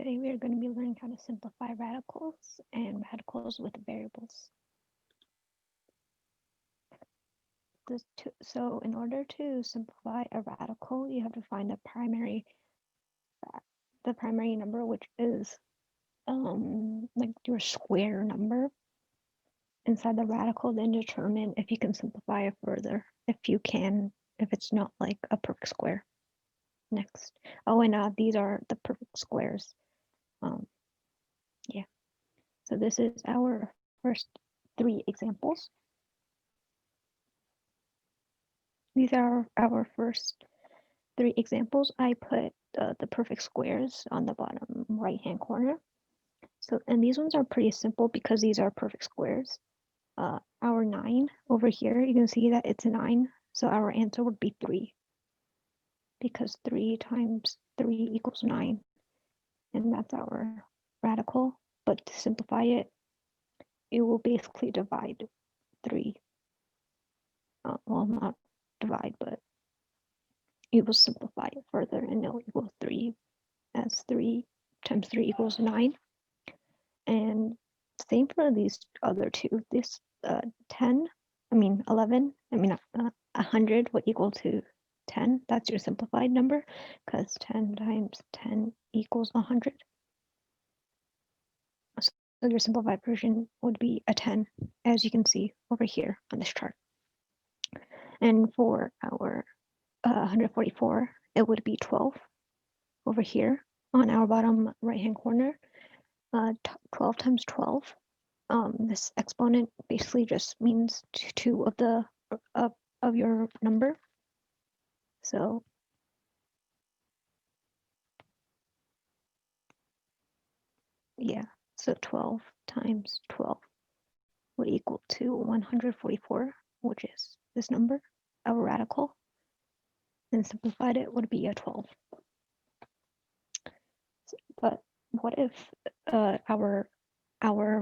Today we are going to be learning how to simplify radicals and radicals with variables. So in order to simplify a radical, you have to find the primary number, which is like your square number inside the radical, then determine if you can simplify it further, if it's not like a perfect square. Next. Oh, and these are the perfect squares. Yeah. So this is our first 3 examples. These are our first 3 examples. I put the perfect squares on the bottom right-hand corner. So, and these ones are pretty simple because these are perfect squares. Our 9 over here, you can see that it's a 9. So our answer would be 3. Because 3 times 3 equals 9. And that's our radical. But to simplify it, it will basically divide 3. Well, not divide, but it will simplify it further and it'll equal 3, as 3 times 3 equals 9. And same for these other two. This 11, 100 would equal to 10. That's your simplified number because 10 times 10 equals 100. So your simplified version would be a 10, as you can see over here on this chart. And for our 144, it would be 12 over here on our bottom right-hand corner. 12 times 12. This exponent basically just means 2 of the of your number. So yeah, so 12 times 12 would equal to 144, which is this number, our radical. And simplified it would be a 12. But what if our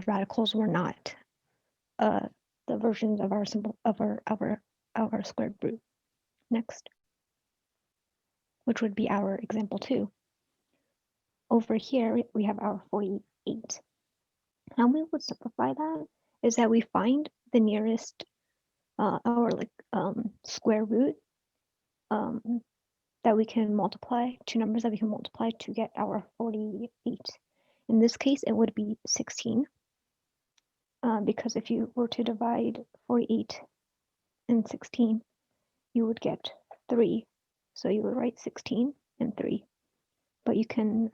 radicals were not the versions of our squared root? Next, which would be our example 2. Over here, we have our 48. How we would simplify that is that we find the nearest, square root that we can multiply, 2 numbers that we can multiply to get our 48. In this case, it would be 16. Because if you were to divide 48 and 16, you would get 3. So you would write 16 and 3. But you can,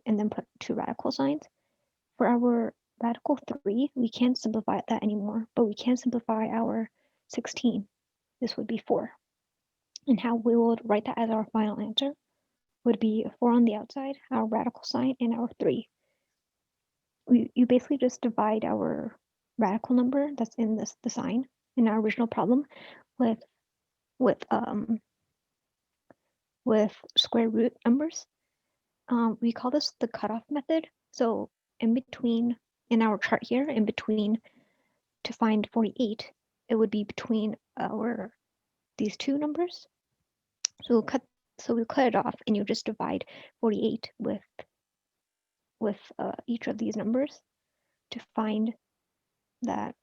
and then put 2 radical signs. For our radical 3, we can't simplify that anymore, but we can simplify our 16. This would be 4. And how we would write that as our final answer would be 4 on the outside, our radical sign, and our 3. You basically just divide our radical number that's in the sign in our original problem with square root numbers. We call this the cutoff method. So in our chart here, in between, to find 48, it would be between these 2 numbers. So we'll cut it off, and you just divide 48 with each of these numbers to find that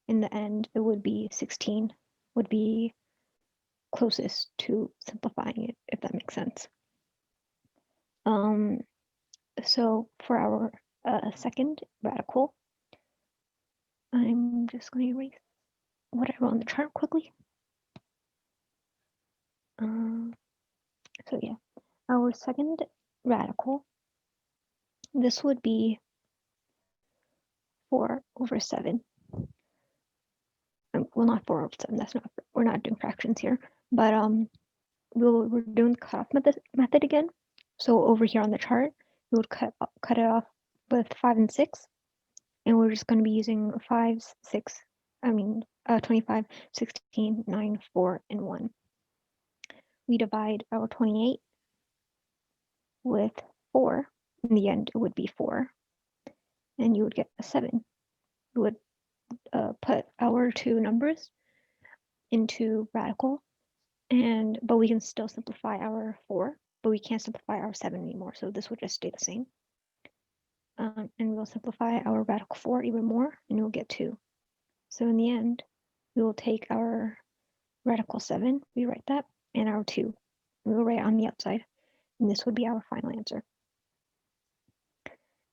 in the end it would be 16 would be closest to simplifying it, if that makes sense. So for our second radical, I'm just going to erase what I wrote on the chart quickly. So yeah, our second radical, this would be 4 over 7. Well, not 4 over 7. We're not doing fractions here, but we're doing the cutoff method again. So over here on the chart, we would cut it off with 5 and 6, and we're just going to be using 25, 16, 9, 4, and 1. We divide our 28 with 4. In the end, it would be 4, and you would get a 7. You would put our 2 numbers into radical, but we can still simplify our 4. but we can't simplify our 7 anymore, so this will just stay the same. And we'll simplify our radical 4 even more, and we'll get 2. So in the end, we will take our radical 7, rewrite that, and our 2. We will write it on the outside, and this would be our final answer.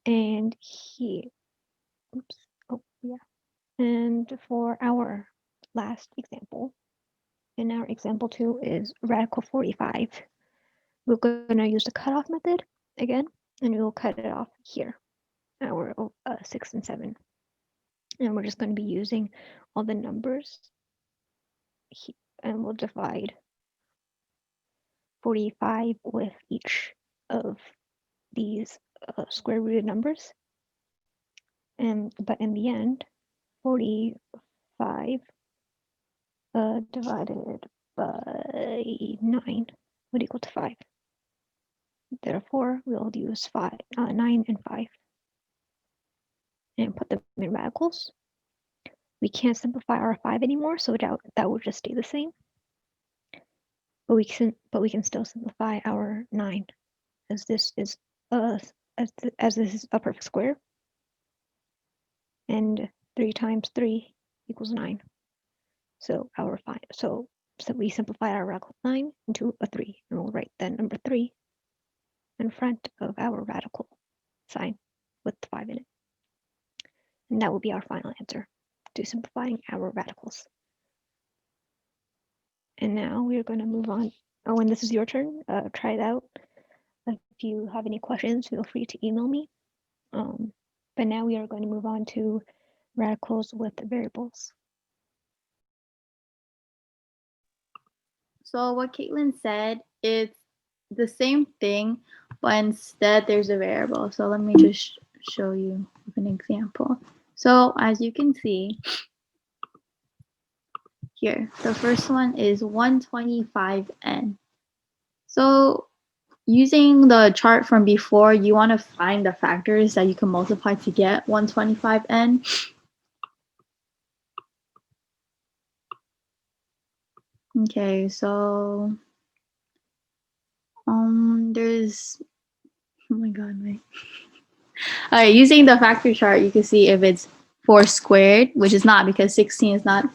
And here, oops, oh yeah. And for our last example, and our example 2 is radical 45. We're going to use the cutoff method again, and we will cut it off here, our 6 and 7. And we're just going to be using all the numbers, and we'll divide 45 with each of these square rooted numbers. But in the end, 45 divided by 9 would equal to 5. Therefore, we'll use 9 and 5 and put them in radicals. We can't simplify our 5 anymore, so that will just stay the same. But we can still simplify our 9, as this is as this is a perfect square, and 3 times 3 equals 9. So our 5. So we simplify our radical 9 into a 3, and we'll write then number 3 in front of our radical sign with 5 in it. And that will be our final answer to simplifying our radicals. And now we are going to move on. Oh, and this is your turn. Try it out. If you have any questions, feel free to email me. But now we are going to move on to radicals with variables. So what Caitlin said, it's the same thing, but instead there's a variable. So let me just show you with an example. So as you can see here, the first one is 125n. So using the chart from before, you want to find the factors that you can multiply to get 125n. Okay, so there's, oh my god, wait. All right, using the factor chart, you can see if it's 4 squared, which is not, because 16 is not,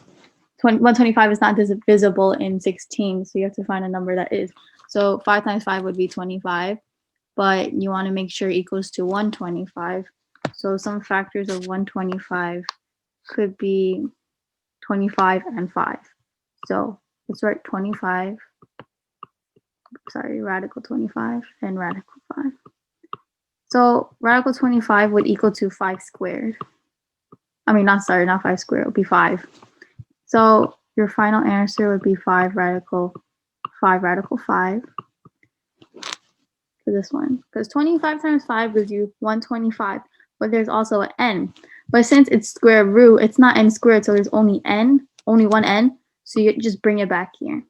125 is not divisible in 16, so you have to find a number that is. So 5 times 5 would be 25, but you want to make sure it equals to 125. So some factors of 125 could be 25 and 5. So let's write 25, sorry, radical 25 and radical 5. So radical 25 would equal to 5 squared. I mean, not 5 squared, it would be 5. So your final answer would be 5 radical 5 for this one. Because 25 times 5 gives you 125, but there's also an n. But since it's square root, it's not n squared, so there's only n, only one n, so you just bring it back here.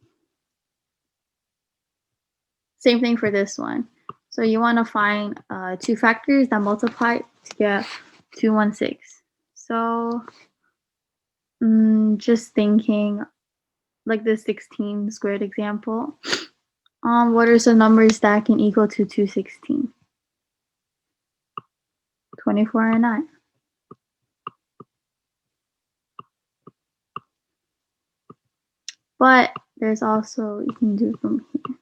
Same thing for this one. So you want to find 2 factors that multiply to get 216. So just thinking like the 16 squared example, what are some numbers that can equal to 216? 24 and 9. But there's also, you can do from here.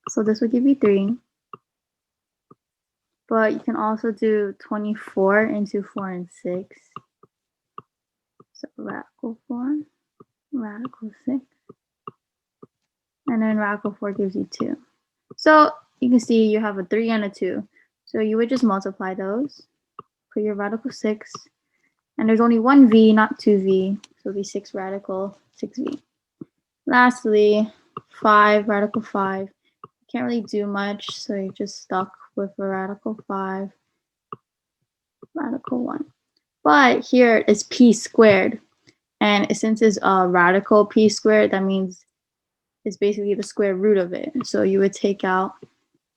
So this would give you 3. But you can also do 24 into 4 and 6. So radical 4, radical 6. And then radical 4 gives you 2. So you can see you have a 3 and a 2. So you would just multiply those. Put your radical 6. And there's only one v, not 2v. So it'll be 6 radical 6v. Lastly, 5 radical 5. Can't really do much, so you're just stuck with a radical 5, radical 1. But here is p squared. And since it's a radical p squared, that means it's basically the square root of it. So you would take out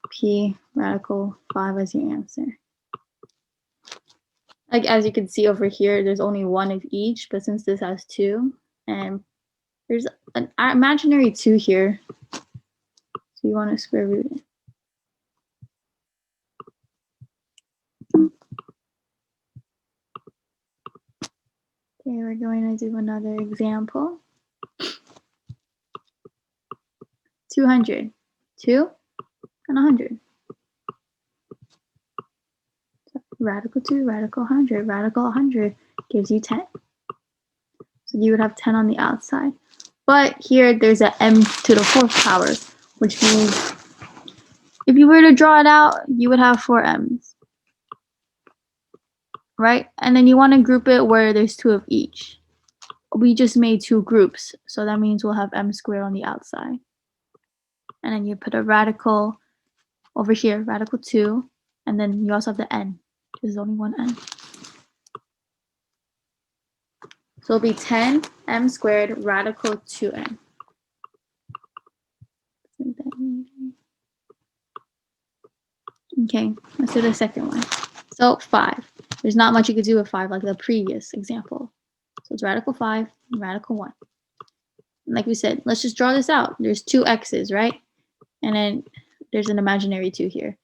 p radical 5 as your answer. Like as you can see over here, there's only one of each, but since this has 2, and there's an imaginary 2 here, So you want to square root it. Okay, we're going to do another example. 200. 2 and 100. So radical 2, radical 100. Radical 100 gives you 10. So you would have 10 on the outside. But here there's a m to the 4th power, which means if you were to draw it out, you would have 4 m's. Right? And then you want to group it where there's 2 of each. We just made 2 groups, so that means we'll have m squared on the outside. And then you put a radical over here, radical 2, and then you also have the n. There's only one n. So it'll be 10 m squared radical 2n. Okay, let's do the second one. So 5. There's not much you could do with 5 like the previous example. So it's radical 5 and radical 1. And like we said, let's just draw this out. There's 2 x's, right? And then there's an imaginary 2 here.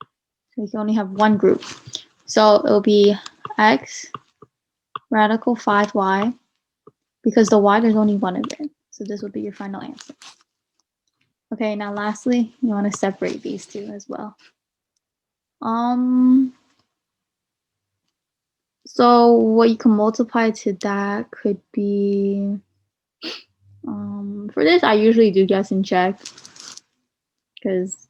So you can only have one group. So it'll be x radical 5y, because the y, there's only one of it. So this will be your final answer. Okay, now lastly, you want to separate these two as well. So what you can multiply to that could be, for this, I usually do guess and check, because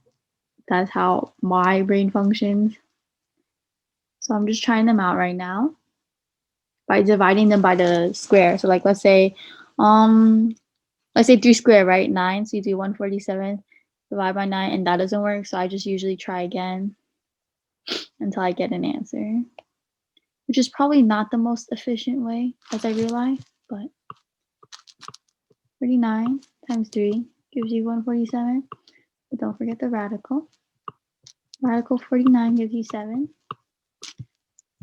that's how my brain functions. So I'm just trying them out right now by dividing them by the square. So like, let's say 3 squared, right? 9. So you do 147 divide by 9, and that doesn't work. So I just usually try again until I get an answer, which is probably not the most efficient way, as I realize, but 39 times 3 gives you 147. But don't forget the radical. Radical 49 gives you 7.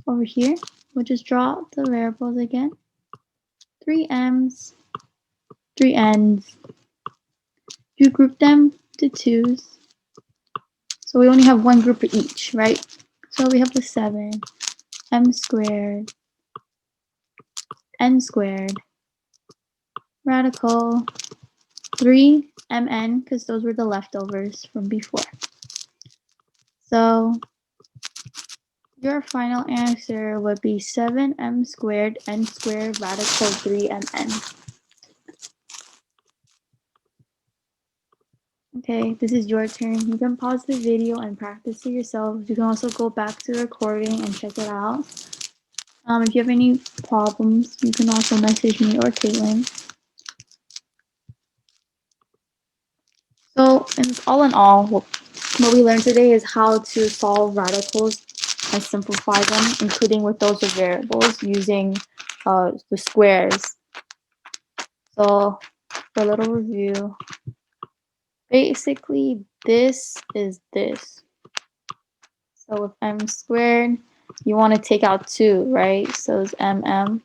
Over here, we'll just draw the variables again. 3 m's, 3 n's. You group them to 2's. So we only have one group for each, right? So we have the 7, m squared, n squared, radical 3 mn, because those were the leftovers from before. So your final answer would be 7m squared n squared radical 3mn. Okay, this is your turn. You can pause the video and practice it yourself. You can also go back to the recording and check it out. If you have any problems, you can also message me or Caitlin. So, all in all, what we learned today is how to solve radicals and simplify them, including with those variables using the squares. So, for a little review, basically this is this. So with m squared, you want to take out 2, right? So it's mm, and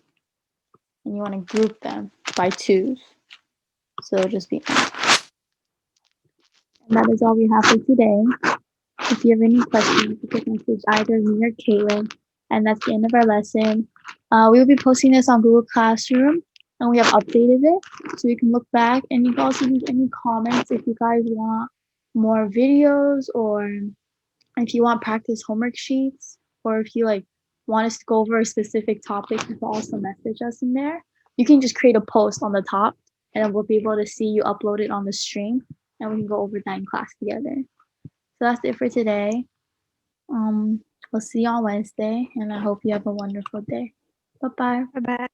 you want to group them by 2's. So it'll just be m. And that is all we have for today. If you have any questions, you can message either me or Caitlin. And that's the end of our lesson. We will be posting this on Google Classroom, and we have updated it, so you can look back. And you can also leave any comments if you guys want more videos, or if you want practice homework sheets, or if you want us to go over a specific topic, you can also message us in there. You can just create a post on the top, and then we'll be able to see you upload it on the stream, and we can go over that in class together. So that's it for today. We'll see you on Wednesday, and I hope you have a wonderful day. Bye-bye. Bye-bye.